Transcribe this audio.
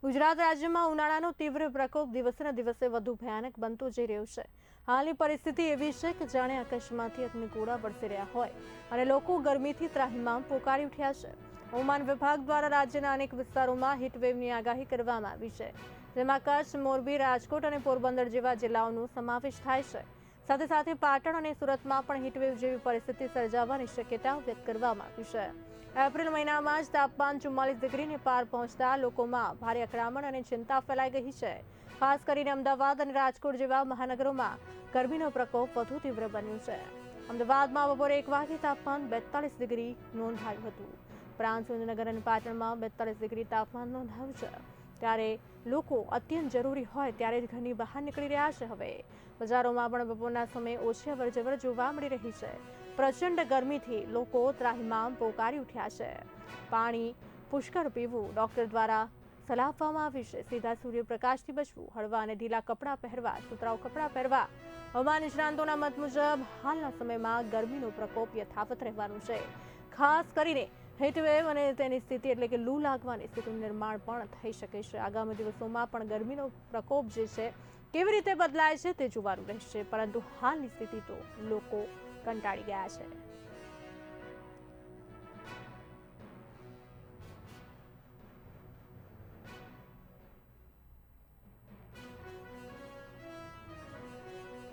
ગુજરાત રાજ્યમાં ઉનાળાનો તીવ્ર પ્રકોપ દિવસે દિવસે વધુ ભયાનક બનતો જઈ રહ્યો છે। હાલની પરિસ્થિતિ એવી છે કે જાણે આકાશમાંથી અગ્નિગોળા વરસી રહ્યા હોય અને લોકો ગરમીથી ત્રાહિમામ પોકારી ઉઠ્યા છે। હવામાન વિભાગ દ્વારા રાજ્યના અનેક વિસ્તારોમાં હીટવેવની આગાહી કરવામાં આવી છે, જેમાં કચ્છ, મોરબી, રાજકોટ અને પોરબંદર જેવા જિલ્લાઓનો સમાવેશ થાય છે। સાથે સાથે પાટણ અને સુરતમાં પણ હીટવેવ જેવી પરિસ્થિતિ સર્જાવાની શક્યતાઓ વ્યક્ત કરવામાં આવી છે। એપ્રિલ મહિનામાં જ તાપમાન 44 ડિગ્રીને પાર પહોંચતા લોકોમાં ભારે અકળામણ અને ચિંતા ફેલાઈ ગઈ છે। ખાસ કરીને અમદાવાદ અને રાજકોટ જેવા મહાનગરોમાં ગરમીનો પ્રકોપ વધુ તીવ્ર બન્યો છે। અમદાવાદમાં બપોરે 1 વાગે તાપમાન 42 ડિગ્રી નોંધાયું હતું, ઉપરાંત સુરેન્દ્રનગર અને પાટણમાં 42 ડિગ્રી તાપમાન નોંધાયું છે। ત્યારે લોકો અત્યંત જરૂરી હોય ત્યારે જ ઘરની બહાર નીકળી રહ્યા છે। હવે બજારોમાં પણ બપોરના સમયે ઓછી અવરજવર જોવા મળી રહી છે। પ્રચંડ ગરમીથી લોકો ત્રાહિમામ પોકારી ઉઠ્યા છે। પાણી પુષ્કળ પીવું ડોક્ટર દ્વારા સલાહ આપવામાં આવી છે। સીધા સૂર્યપ્રકાશથી બચવું, હળવા અને ઢીલા કપડાં પહેરવા, સુતરાઉ કપડાં પહેરવા। હવામાન નિષ્ણાંતોના મત મુજબ હાલના સમયમાં ગરમીનો પ્રકોપ યથાવત રહેવાનો છે। ખાસ કરીને હીટવેવ અને તેની સ્થિતિ એટલે કે લૂ લાગવાની સ્થિતિનું નિર્માણ પણ થઈ શકે છે। આગામી દિવસોમાં પણ ગરમીનો પ્રકોપ જે છે કેવી રીતે બદલાય છે તે જોવાનું રહેશે, પરંતુ હાલની સ્થિતિ તો લોકો કંટાળી ગયા છે।